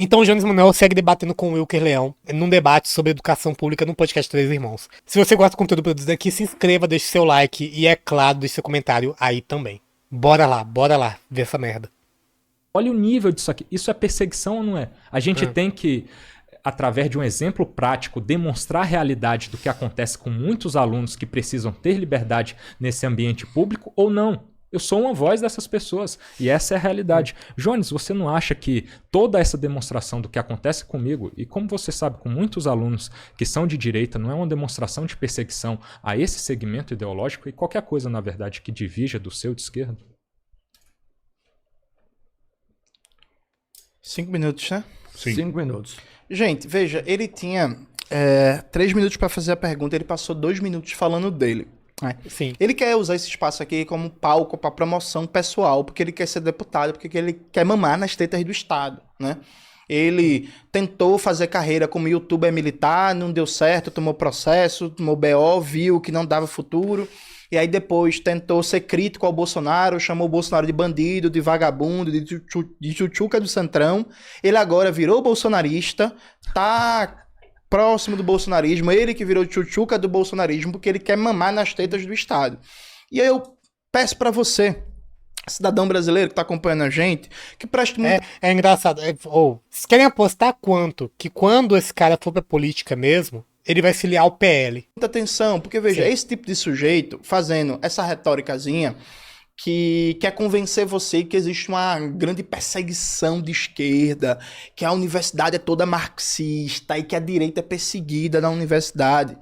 Então o Jones Manuel segue debatendo com o Wilker Leão num debate sobre educação pública no podcast Três Irmãos. Se você gosta do conteúdo produzido aqui, se inscreva, deixe seu like e, é claro, deixe seu comentário aí também. Bora lá ver essa merda. Olha o nível disso aqui. Isso é perseguição ou não é? A gente tem que, através de um exemplo prático, demonstrar a realidade do que acontece com muitos alunos que precisam ter liberdade nesse ambiente público ou não. Eu sou uma voz dessas pessoas e essa é a realidade. Jones, você não acha que toda essa demonstração do que acontece comigo, e como você sabe, com muitos alunos que são de direita, não é uma demonstração de perseguição a esse segmento ideológico e qualquer coisa, na verdade, que divija do seu de esquerda? 5 minutos, né? Sim. 5 minutos. Gente, veja, ele tinha 3 minutos para fazer a pergunta, ele passou 2 minutos falando dele. Sim. Ele quer usar esse espaço aqui como palco para promoção pessoal, porque ele quer ser deputado, porque ele quer mamar nas tetas do Estado, né? Ele tentou fazer carreira como youtuber militar, não deu certo, tomou processo, tomou BO, viu que não dava futuro. E aí depois tentou ser crítico ao Bolsonaro, chamou o Bolsonaro de bandido, de vagabundo, de tchutchuca do Centrão. Ele agora virou bolsonarista, tá próximo do bolsonarismo, ele que virou tchutchuca do bolsonarismo, porque ele quer mamar nas tetas do Estado. E aí eu peço pra você, cidadão brasileiro que tá acompanhando a gente, que preste muito... É engraçado. Vocês querem apostar quanto? Que quando esse cara for pra política mesmo, ele vai se aliar ao PL. Muita atenção, porque veja, esse tipo de sujeito fazendo essa retóricazinha que quer convencer você que existe uma grande perseguição de esquerda, que a universidade é toda marxista e que a direita é perseguida na universidade.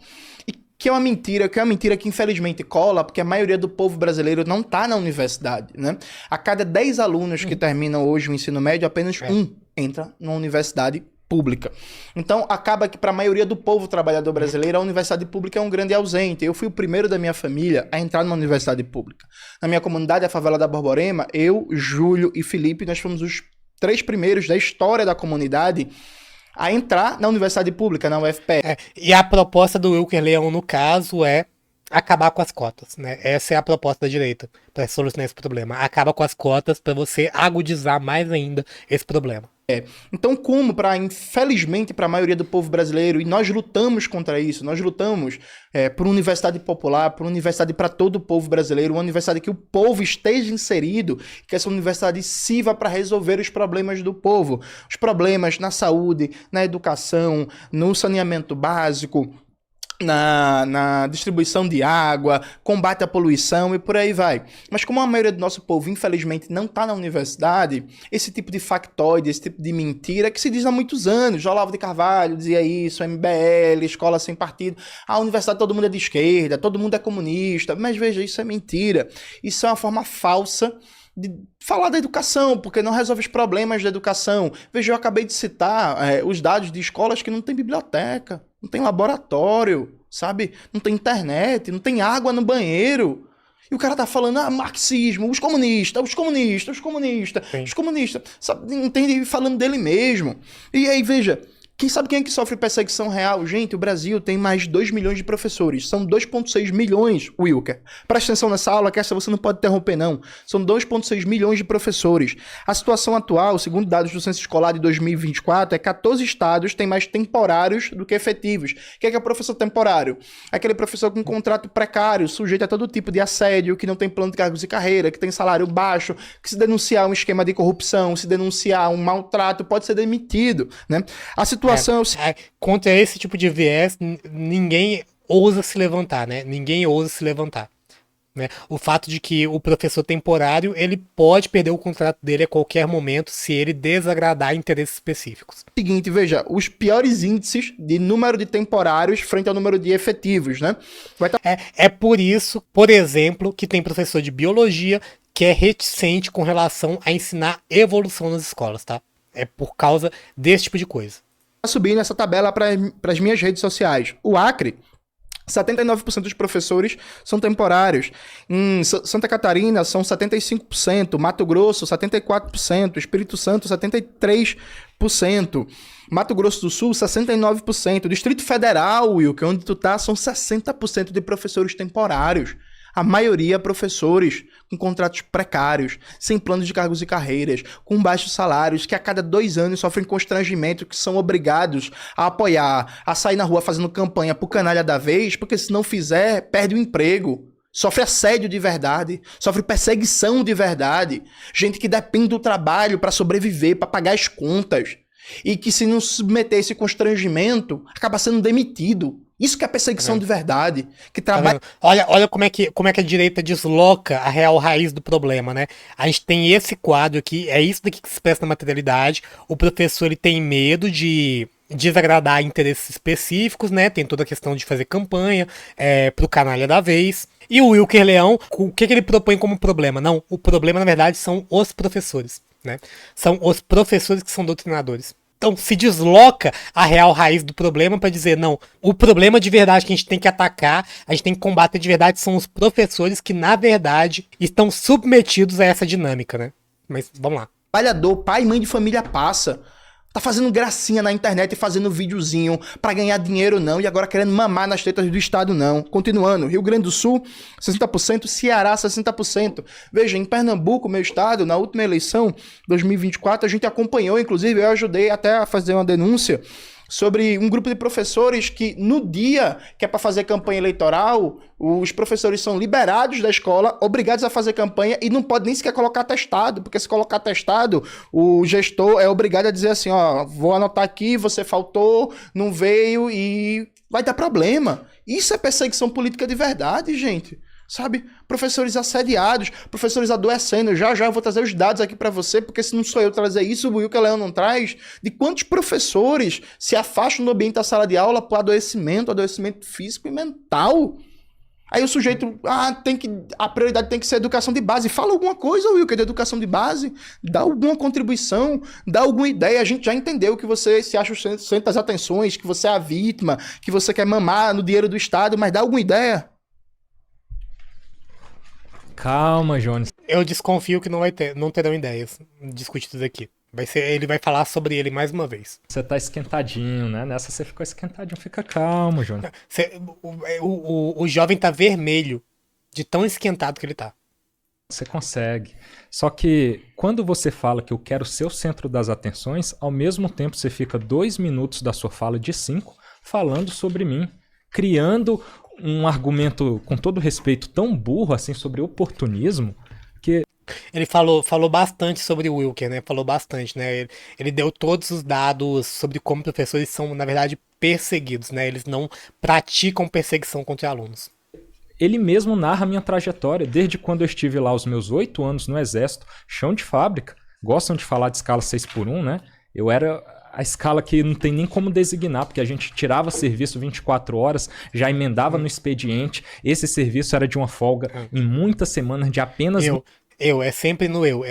E que é uma mentira que infelizmente cola, porque a maioria do povo brasileiro não está na universidade, né? A cada 10 alunos que terminam hoje o ensino médio, apenas um entra na universidade pública. Então, acaba que para a maioria do povo trabalhador brasileiro, a universidade pública é um grande ausente. Eu fui o primeiro da minha família a entrar numa universidade pública. Na minha comunidade, a favela da Borborema, eu, Júlio e Felipe, nós fomos os 3 primeiros da história da comunidade a entrar na universidade pública, na UFPE. E a proposta do Wilker Leão, no caso, é acabar com as cotas, né? Essa é a proposta da direita para solucionar esse problema. Acaba com as cotas para você agudizar mais ainda esse problema. Então, infelizmente, para a maioria do povo brasileiro, e nós lutamos contra isso, nós lutamos por uma universidade popular, por uma universidade para todo o povo brasileiro, uma universidade que o povo esteja inserido, que essa universidade sirva para resolver os problemas do povo, os problemas na saúde, na educação, no saneamento básico, na distribuição de água, combate à poluição e por aí vai. Mas como a maioria do nosso povo, infelizmente, não está na universidade, esse tipo de factoide, esse tipo de mentira que se diz há muitos anos, Olavo de Carvalho dizia isso, MBL, escola sem partido, a universidade todo mundo é de esquerda, todo mundo é comunista, mas veja, isso é mentira. Isso é uma forma falsa de falar da educação, porque não resolve os problemas da educação. Veja, eu acabei de citar os dados de escolas que não tem biblioteca, não tem laboratório, sabe? Não tem internet, não tem água no banheiro. E o cara tá falando, marxismo, os comunistas, sabe? Entende? Falando dele mesmo. E aí, veja, quem é que sofre perseguição real? Gente, o Brasil tem mais de 2 milhões de professores. São 2,6 milhões, Wilker. Presta atenção nessa aula, que essa você não pode interromper, não. São 2,6 milhões de professores. A situação atual, segundo dados do Censo Escolar de 2024, é 14 estados têm mais temporários do que efetivos. O que é professor temporário? Aquele professor com contrato precário, sujeito a todo tipo de assédio, que não tem plano de cargos e carreira, que tem salário baixo, que se denunciar um esquema de corrupção, se denunciar um maltrato, pode ser demitido, né? A situação contra esse tipo de viés, ninguém ousa se levantar, né? Ninguém ousa se levantar. Né? O fato de que o professor temporário, ele pode perder o contrato dele a qualquer momento se ele desagradar interesses específicos. Seguinte, veja, os piores índices de número de temporários frente ao número de efetivos, né? É por isso, por exemplo, que tem professor de biologia que é reticente com relação a ensinar evolução nas escolas, tá? É por causa desse tipo de coisa. Subindo essa tabela para as minhas redes sociais. O Acre, 79% dos professores são temporários. Em Santa Catarina, são 75%. Mato Grosso, 74%. Espírito Santo, 73%. Mato Grosso do Sul, 69%. Distrito Federal, Will, que é onde tu tá, são 60% de professores temporários. A maioria professores com contratos precários, sem planos de cargos e carreiras, com baixos salários, que a cada 2 anos sofrem constrangimento, que são obrigados a apoiar, a sair na rua fazendo campanha pro canalha da vez, porque se não fizer, perde o emprego. Sofre assédio de verdade, sofre perseguição de verdade. Gente que depende do trabalho para sobreviver, para pagar as contas. E que se não submeter a esse constrangimento, acaba sendo demitido. Isso que é perseguição de verdade. Que trabalha... Olha como é que a direita desloca a real raiz do problema, né? A gente tem esse quadro aqui, é isso daqui que se expressa na materialidade. O professor ele tem medo de desagradar interesses específicos, né? Tem toda a questão de fazer campanha pro canalha da vez. E o Wilker Leão, o que ele propõe como problema? Não, o problema, na verdade, são os professores, né? São os professores que são doutrinadores. Então se desloca a real raiz do problema para dizer, não, o problema de verdade que a gente tem que atacar, a gente tem que combater de verdade são os professores que, na verdade, estão submetidos a essa dinâmica, né? Mas vamos lá. Trabalhador, pai e mãe de família passa. Tá fazendo gracinha na internet e fazendo videozinho pra ganhar dinheiro não, e agora querendo mamar nas tetas do Estado não. Continuando, Rio Grande do Sul, 60%, Ceará, 60%. Veja, em Pernambuco, meu estado, na última eleição, 2024, a gente acompanhou, inclusive, eu ajudei até a fazer uma denúncia sobre um grupo de professores que, no dia que é para fazer campanha eleitoral, os professores são liberados da escola, obrigados a fazer campanha e não pode nem sequer colocar atestado, porque se colocar atestado, o gestor é obrigado a dizer assim, ó, vou anotar aqui, você faltou, não veio e vai dar problema. Isso é perseguição política de verdade, gente. Sabe? Professores assediados, professores adoecendo. Já eu vou trazer os dados aqui para você, porque se não sou eu trazer isso, o Wilker Leão não traz, de quantos professores se afastam do ambiente da sala de aula por adoecimento físico e mental. Aí o sujeito, a prioridade tem que ser a educação de base. Fala alguma coisa, Wilker, de educação de base. Dá alguma contribuição, dá alguma ideia. A gente já entendeu que você se acha o centro das atenções, que você é a vítima, que você quer mamar no dinheiro do Estado, mas dá alguma ideia. Calma, Jones. Eu desconfio que não terão ideias discutidas aqui. Ele vai falar sobre ele mais uma vez. Você tá esquentadinho, né? Nessa você ficou esquentadinho. Fica calmo, Jones. O jovem tá vermelho de tão esquentado que ele tá. Você consegue. Só que quando você fala que eu quero ser o centro das atenções, ao mesmo tempo você fica 2 minutos da sua fala de 5 falando sobre mim, criando um argumento, com todo respeito, tão burro assim sobre oportunismo, que... Ele falou bastante sobre o Wilker, né? Falou bastante, né? Ele deu todos os dados sobre como professores são, na verdade, perseguidos, né? Eles não praticam perseguição contra alunos. Ele mesmo narra a minha trajetória, desde quando eu estive lá aos meus 8 anos no Exército, chão de fábrica. Gostam de falar de escala 6x1, né? Eu era... a escala que não tem nem como designar, porque a gente tirava serviço 24 horas, já emendava no expediente. Esse serviço era de uma folga em muitas semanas de apenas... É sempre no eu.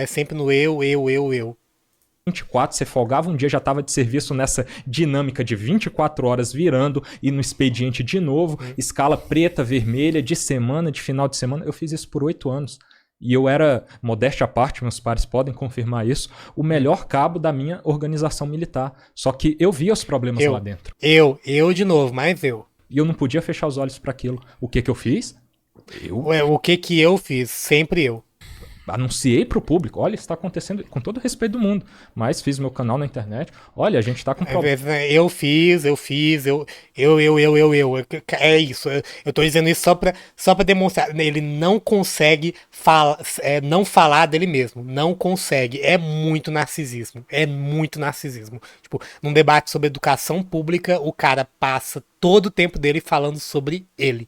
24, você folgava um dia, já estava de serviço nessa dinâmica de 24 horas virando e no expediente de novo, escala preta, vermelha, de semana, de final de semana. Eu fiz isso por 8 anos. E eu era, modéstia à parte, meus pares podem confirmar isso, o melhor cabo da minha organização militar. Só que eu via os problemas lá dentro. Eu de novo, mas eu. E eu não podia fechar os olhos para aquilo. O que eu fiz? O que eu fiz? Sempre eu. Anunciei pro público, olha, está acontecendo com todo o respeito do mundo, mas fiz meu canal na internet, olha, a gente tá com problema. Eu fiz, é isso, eu tô dizendo isso só pra demonstrar, ele não consegue não falar dele mesmo, não consegue, é muito narcisismo, tipo, num debate sobre educação pública, o cara passa todo o tempo dele falando sobre ele,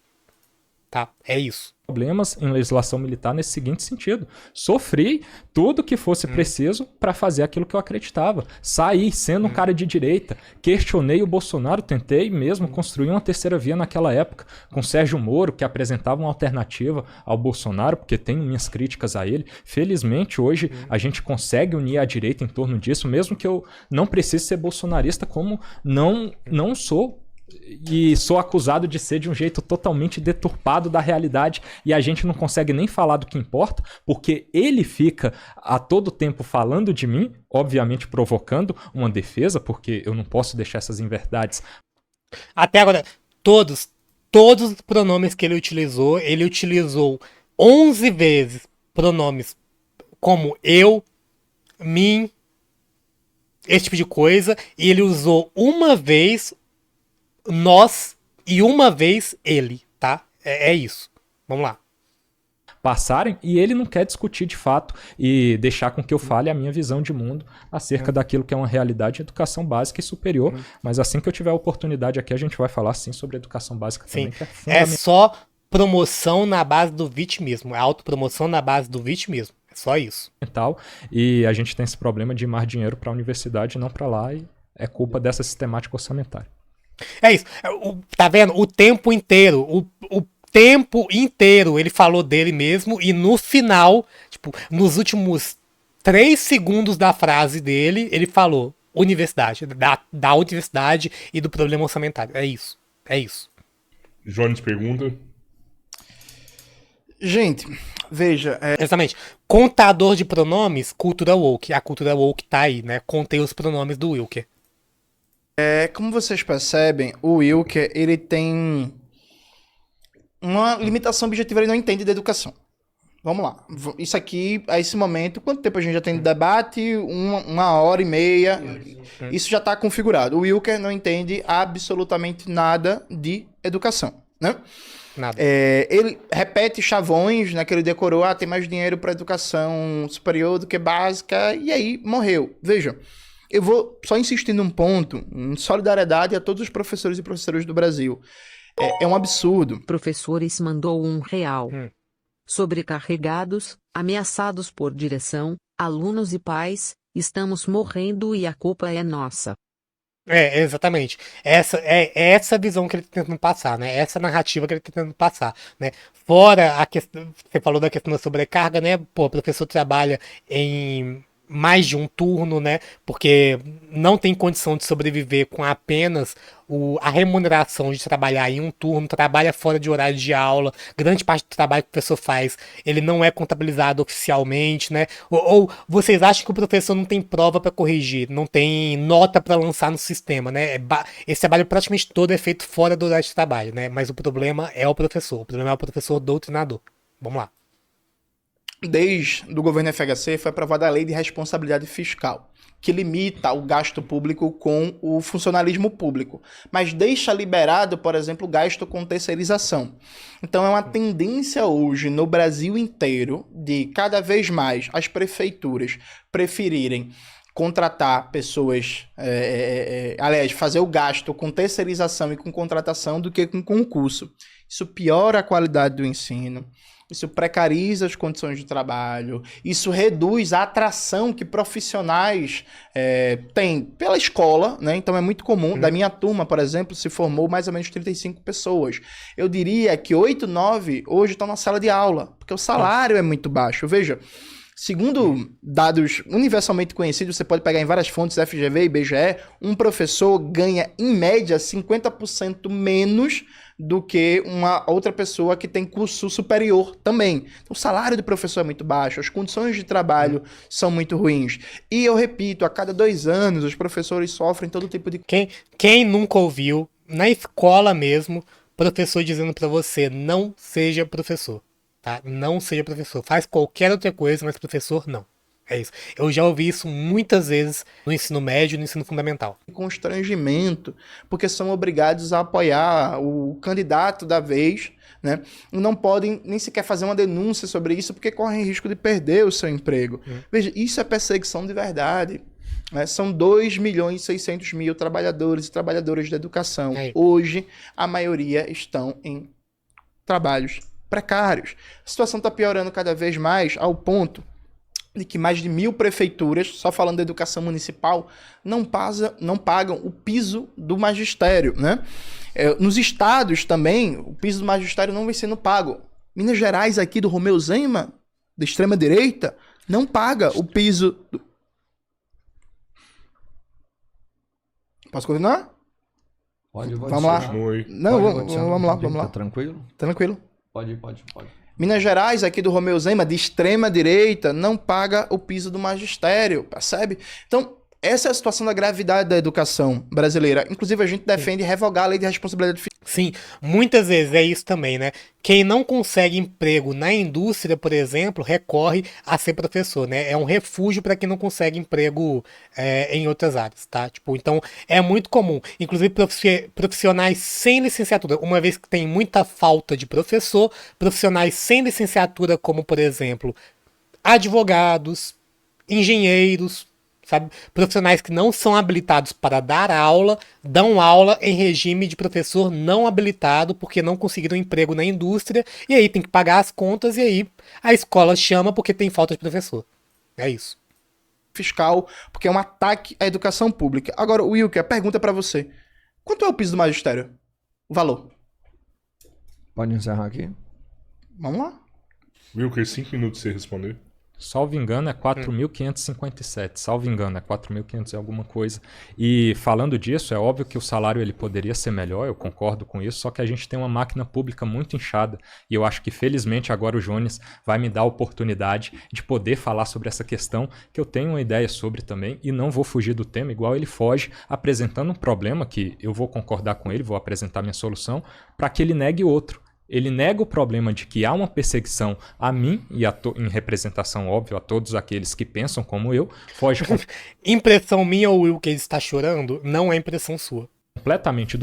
tá, é isso. Problemas em legislação militar nesse seguinte sentido. Sofri tudo que fosse preciso para fazer aquilo que eu acreditava. Saí sendo um cara de direita. Questionei o Bolsonaro, tentei mesmo construir uma terceira via naquela época, com Sérgio Moro, que apresentava uma alternativa ao Bolsonaro, porque tenho minhas críticas a ele. Felizmente, hoje, a gente consegue unir a direita em torno disso, mesmo que eu não precise ser bolsonarista, como não sou. E sou acusado de ser de um jeito totalmente deturpado da realidade e a gente não consegue nem falar do que importa, porque ele fica a todo tempo falando de mim, obviamente provocando uma defesa, porque eu não posso deixar essas inverdades. Até agora, todos todos os pronomes que ele utilizou 11 vezes pronomes como eu, mim, esse tipo de coisa, e ele usou uma vez nós e uma vez ele, tá? É isso. Vamos lá. Passarem, e ele não quer discutir de fato e deixar com que eu fale a minha visão de mundo acerca daquilo que é uma realidade de educação básica e superior, mas assim que eu tiver a oportunidade aqui, a gente vai falar sim sobre educação básica também, que é É fundamental. só promoção na base do vitimismo, é autopromoção na base do vitimismo, é só isso. E a gente tem esse problema de ir mais dinheiro para a universidade e não para lá, e é culpa dessa sistemática orçamentária. É isso, tá vendo? O tempo inteiro, o tempo inteiro ele falou dele mesmo e no final, tipo, nos últimos 3 segundos da frase dele, ele falou universidade, da universidade e do problema orçamentário. É isso, é isso. Jones pergunta. Gente, veja, Exatamente. Contador de pronomes, cultura woke. A cultura woke tá aí, né? Contei os pronomes do Wilker. como vocês percebem, o Wilker, ele tem uma limitação objetiva, ele não entende da educação. Vamos lá. Isso aqui, a esse momento, quanto tempo a gente já tem de debate? 1h30. Isso já está configurado. O Wilker não entende absolutamente nada de educação, né? Nada. Ele repete chavões, né, que ele decorou, tem mais dinheiro para educação superior do que básica, e aí morreu. Veja, eu vou só insistir num ponto, em solidariedade a todos os professores e professoras do Brasil. É um absurdo. Professores mandou R$1. Sobrecarregados, ameaçados por direção, alunos e pais, estamos morrendo e a culpa é nossa. Exatamente. Essa visão que ele está tentando passar, né? Essa narrativa que ele está tentando passar, né? Fora a questão, você falou da questão da sobrecarga, né? Pô, o professor trabalha em mais de um turno, né? Porque não tem condição de sobreviver com apenas a remuneração de trabalhar em um turno, trabalha fora de horário de aula, grande parte do trabalho que o professor faz, ele não é contabilizado oficialmente, né? Ou vocês acham que o professor não tem prova para corrigir, não tem nota para lançar no sistema, né? Esse trabalho praticamente todo é feito fora do horário de trabalho, né? Mas o problema é o problema é o professor doutrinador. Vamos lá. Desde o governo FHC foi aprovada a Lei de Responsabilidade Fiscal, que limita o gasto público com o funcionalismo público, mas deixa liberado, por exemplo, o gasto com terceirização. Então é uma tendência hoje no Brasil inteiro de cada vez mais as prefeituras preferirem contratar pessoas, aliás, fazer o gasto com terceirização e com contratação do que com concurso. Isso piora a qualidade do ensino. Isso precariza as condições de trabalho, isso reduz a atração que profissionais têm pela escola, né? Então é muito comum, da minha turma, por exemplo, se formou mais ou menos 35 pessoas. Eu diria que 8, 9 hoje estão na sala de aula, porque o salário é muito baixo. Veja, segundo dados universalmente conhecidos, você pode pegar em várias fontes, FGV e IBGE, um professor ganha, em média, 50% menos do que uma outra pessoa que tem curso superior também. Então, o salário do professor é muito baixo, as condições de trabalho são muito ruins. E eu repito, a cada 2 anos, os professores sofrem todo tipo de... Quem nunca ouviu, na escola mesmo, professor dizendo pra você, não seja professor, tá? Não seja professor. Faz qualquer outra coisa, mas professor, não. É isso. Eu já ouvi isso muitas vezes no ensino médio e no ensino fundamental. Constrangimento, porque são obrigados a apoiar o candidato da vez, né? E não podem nem sequer fazer uma denúncia sobre isso, porque correm risco de perder o seu emprego. Veja, isso é perseguição de verdade. Né? São 2.600.000 trabalhadores e trabalhadoras da educação. Hoje, a maioria estão em trabalhos precários. A situação está piorando cada vez mais, ao ponto de que mais de 1.000 prefeituras, só falando da educação municipal, não pagam o piso do magistério, né? Nos estados também, o piso do magistério não vem sendo pago. Minas Gerais aqui do Romeu Zema, da extrema-direita, não paga o piso... Posso continuar? Pode. Vamos lá. Não, vamos lá. Tá tranquilo? Tranquilo. Pode. Minas Gerais, aqui do Romeu Zema, de extrema-direita, não paga o piso do magistério, percebe? Então, essa é a situação da gravidade da educação brasileira. Inclusive, a gente defende revogar a Lei de Responsabilidade Fiscal. Sim, muitas vezes é isso também, né? Quem não consegue emprego na indústria, por exemplo, recorre a ser professor, né? É um refúgio para quem não consegue emprego em outras áreas, tá? Tipo, então é muito comum, inclusive profissionais sem licenciatura, uma vez que tem muita falta de professor, profissionais sem licenciatura, como por exemplo, advogados, engenheiros, sabe? Profissionais que não são habilitados para dar aula, dão aula em regime de professor não habilitado porque não conseguiram emprego na indústria e aí tem que pagar as contas e aí a escola chama porque tem falta de professor. É isso. Fiscal, porque é um ataque à educação pública. Agora, Wilker, a pergunta é pra você. Quanto é o piso do magistério? O valor? Pode encerrar aqui? Vamos lá. Wilker, 5 minutos pra você responder. Salvo engano, é 4.557. Salvo engano, é 4.500 e alguma coisa. E falando disso, é óbvio que o salário ele poderia ser melhor, eu concordo com isso, só que a gente tem uma máquina pública muito inchada. E eu acho que, felizmente, agora o Jones vai me dar a oportunidade de poder falar sobre essa questão, que eu tenho uma ideia sobre também, e não vou fugir do tema, igual ele foge, apresentando um problema que eu vou concordar com ele, vou apresentar minha solução, para que ele negue outro. Ele nega o problema de que há uma perseguição a mim e em representação, óbvio, a todos aqueles que pensam como eu. Foge Impressão minha ou Will que ele está chorando não é impressão sua. completamente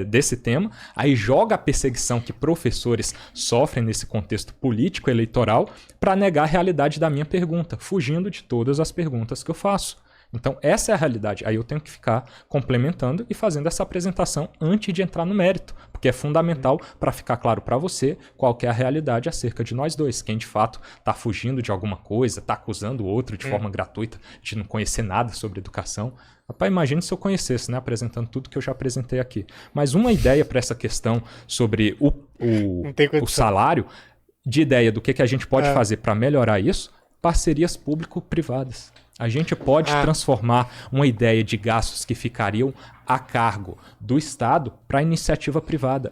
desse tema, aí joga a perseguição que professores sofrem nesse contexto político eleitoral para negar a realidade da minha pergunta, fugindo de todas as perguntas que eu faço. Então, essa é a realidade. Aí eu tenho que ficar complementando e fazendo essa apresentação antes de entrar no mérito, porque é fundamental para ficar claro para você qual que é a realidade acerca de nós dois. Quem, de fato, está fugindo de alguma coisa, está acusando o outro de forma gratuita de não conhecer nada sobre educação. Rapaz, imagine se eu conhecesse, né, apresentando tudo que eu já apresentei aqui. Mas uma ideia para essa questão sobre o salário, de ideia do que a gente pode fazer para melhorar isso, parcerias público-privadas. A gente pode transformar uma ideia de gastos que ficariam a cargo do Estado para iniciativa privada.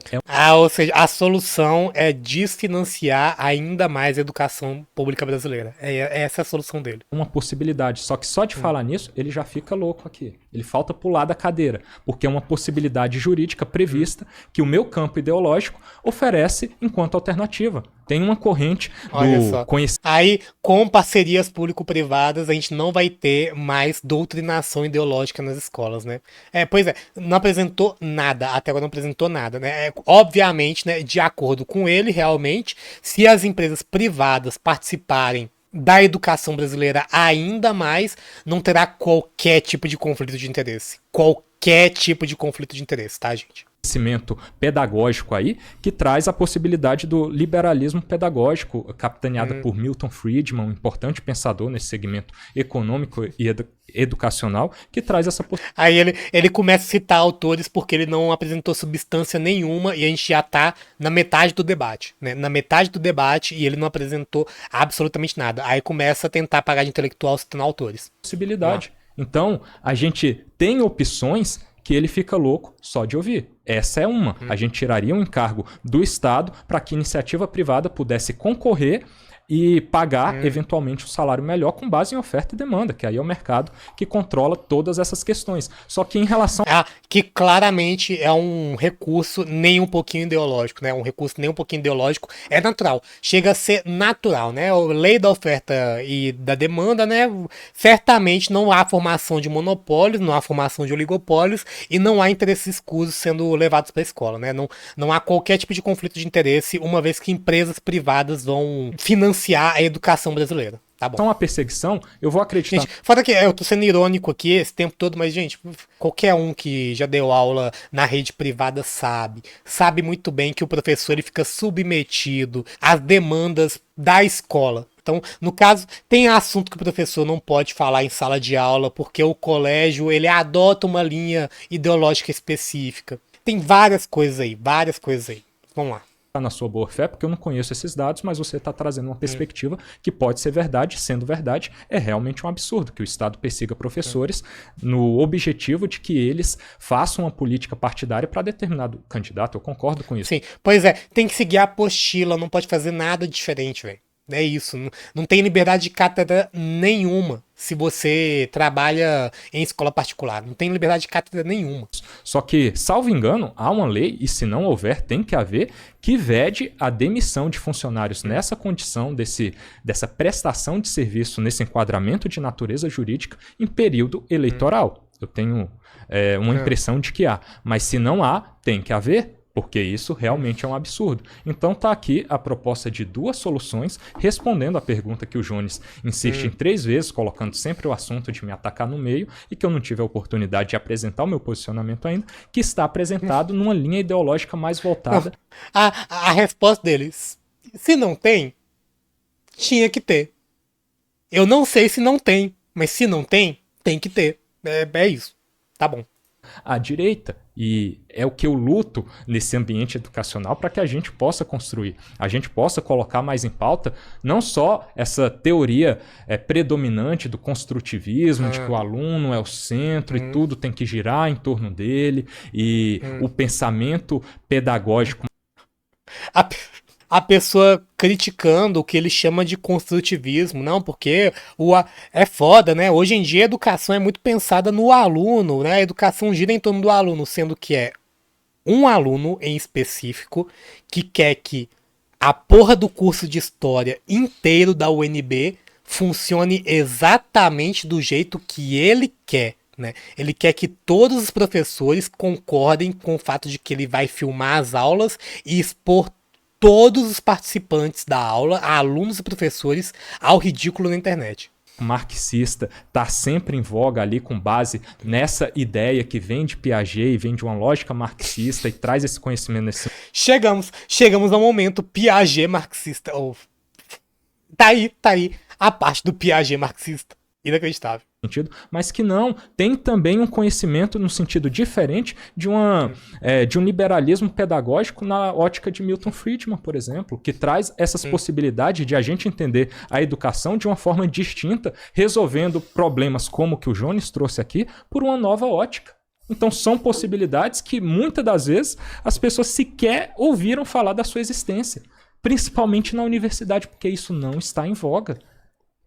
Ou seja, a solução é desfinanciar ainda mais a educação pública brasileira. Essa é a solução dele. Uma possibilidade, só que só de falar nisso, ele já fica louco aqui. Ele falta pular da cadeira, porque é uma possibilidade jurídica prevista que o meu campo ideológico oferece enquanto alternativa. Tem uma corrente do conhecimento. Aí, com parcerias público-privadas, a gente não vai ter mais doutrinação ideológica nas escolas, né? Pois é, não apresentou nada, até agora não apresentou nada, né? Obviamente, né, de acordo com ele, realmente, se as empresas privadas participarem da educação brasileira ainda mais, não terá qualquer tipo de conflito de interesse. Qualquer tipo de conflito de interesse, tá, gente? Conhecimento pedagógico aí, que traz a possibilidade do liberalismo pedagógico, capitaneada por Milton Friedman, um importante pensador nesse segmento econômico e educacional, que traz essa possibilidade. Aí ele começa a citar autores porque ele não apresentou substância nenhuma e a gente já tá na metade do debate, né? Na metade do debate e ele não apresentou absolutamente nada. Aí começa a tentar pagar de intelectual citando autores. Possibilidade. Então, a gente tem opções que ele fica louco só de ouvir. Essa é uma. A gente tiraria um encargo do Estado para que a iniciativa privada pudesse concorrer e pagar, eventualmente, um salário melhor com base em oferta e demanda, que aí é o mercado que controla todas essas questões. Só que em relação... que claramente é um recurso nem um pouquinho ideológico, né? Um recurso nem um pouquinho ideológico. É natural. Chega a ser natural, né? A lei da oferta e da demanda, né? Certamente não há formação de monopólios, não há formação de oligopólios e não há interesses escusos sendo levados para a escola, né? Não há qualquer tipo de conflito de interesse, uma vez que empresas privadas vão financiar a educação brasileira. Tá bom. Então, a perseguição, eu vou acreditar... Gente, fora que eu tô sendo irônico aqui esse tempo todo, mas, gente, qualquer um que já deu aula na rede privada sabe muito bem que o professor ele fica submetido às demandas da escola. Então, no caso, tem assunto que o professor não pode falar em sala de aula porque o colégio ele adota uma linha ideológica específica. Tem várias coisas aí. Vamos lá. Na sua boa fé, porque eu não conheço esses dados, mas você está trazendo uma perspectiva que pode ser verdade. Sendo verdade, é realmente um absurdo que o Estado persiga professores no objetivo de que eles façam uma política partidária para determinado candidato. Eu concordo com isso. Sim, pois é, tem que seguir a apostila, não pode fazer nada diferente, velho. É isso. Não tem liberdade de cátedra nenhuma se você trabalha em escola particular. Não tem liberdade de cátedra nenhuma. Só que, salvo engano, há uma lei, e se não houver, tem que haver, que vede a demissão de funcionários nessa condição, dessa prestação de serviço, nesse enquadramento de natureza jurídica, em período eleitoral. Eu tenho uma impressão de que há. Mas se não há, tem que haver, porque isso realmente é um absurdo. Então tá aqui a proposta de 2 soluções, respondendo à pergunta que o Jones insiste em 3 vezes, colocando sempre o assunto de me atacar no meio, e que eu não tive a oportunidade de apresentar o meu posicionamento ainda, que está apresentado numa linha ideológica mais voltada. A resposta deles, se não tem, tinha que ter. Eu não sei se não tem, mas se não tem, tem que ter. É isso. Tá bom. À direita. E é o que eu luto nesse ambiente educacional para que a gente possa construir, a gente possa colocar mais em pauta não só essa teoria predominante do construtivismo, de que o aluno é o centro e tudo tem que girar em torno dele, e o pensamento pedagógico. A pessoa criticando o que ele chama de construtivismo, não, porque é foda, né? Hoje em dia a educação é muito pensada no aluno, né? A educação gira em torno do aluno, sendo que é um aluno em específico que quer que a porra do curso de história inteiro da UNB funcione exatamente do jeito que ele quer. Né? Ele quer que todos os professores concordem com o fato de que ele vai filmar as aulas e expor todos os participantes da aula, alunos e professores, ao ridículo na internet. Marxista está sempre em voga ali com base nessa ideia que vem de Piaget e vem de uma lógica marxista e traz esse conhecimento nesse... Chegamos ao momento Piaget marxista. Tá aí a parte do Piaget marxista. Inacreditável. Sentido, mas que não tem também um conhecimento no sentido diferente de um liberalismo pedagógico na ótica de Milton Friedman, por exemplo, que traz essas possibilidades de a gente entender a educação de uma forma distinta, resolvendo problemas como o que o Jones trouxe aqui por uma nova ótica. Então são possibilidades que muitas das vezes as pessoas sequer ouviram falar da sua existência, principalmente na universidade, porque isso não está em voga.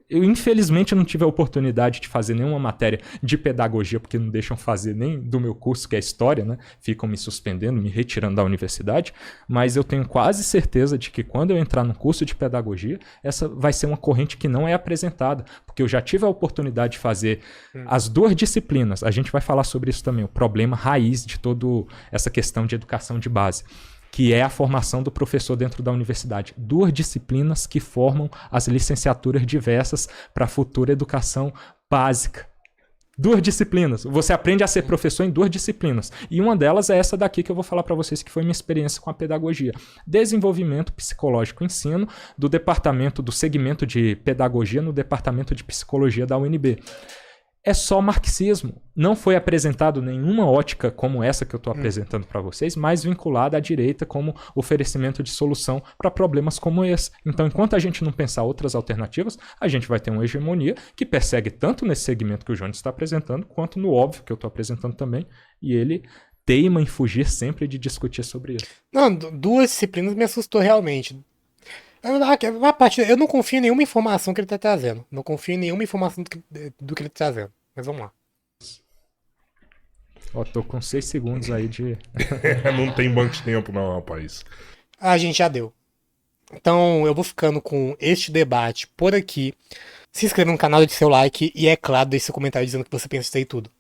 Eu, infelizmente, não tive a oportunidade de fazer nenhuma matéria de pedagogia, porque não deixam fazer nem do meu curso, que é História, né? Ficam me suspendendo, me retirando da universidade. Mas eu tenho quase certeza de que quando eu entrar no curso de pedagogia, essa vai ser uma corrente que não é apresentada, porque eu já tive a oportunidade de fazer as 2 disciplinas. A gente vai falar sobre isso também, o problema raiz de toda essa questão de educação de base, que é a formação do professor dentro da universidade. 2 disciplinas que formam as licenciaturas diversas para a futura educação básica. 2 disciplinas. Você aprende a ser professor em 2 disciplinas. E uma delas é essa daqui que eu vou falar para vocês, que foi minha experiência com a pedagogia. Desenvolvimento psicológico e ensino do segmento de pedagogia no departamento de psicologia da UNB. É só marxismo. Não foi apresentado nenhuma ótica como essa que eu estou apresentando para vocês, mas vinculada à direita como oferecimento de solução para problemas como esse. Então, enquanto a gente não pensar outras alternativas, a gente vai ter uma hegemonia que persegue tanto nesse segmento que o Jones está apresentando, quanto no óbvio que eu estou apresentando também, e ele teima em fugir sempre de discutir sobre isso. Não, 2 disciplinas me assustou realmente. Eu não confio em nenhuma informação que ele está trazendo. Não confio em nenhuma informação do que ele está trazendo. Mas vamos lá. Tô com 6 segundos aí de... Não tem banco de tempo não, rapaz. A gente já deu. Então eu vou ficando com este debate por aqui. Se inscreva no canal, deixe seu like e, é claro, deixe seu comentário dizendo o que você pensa disso aí tudo.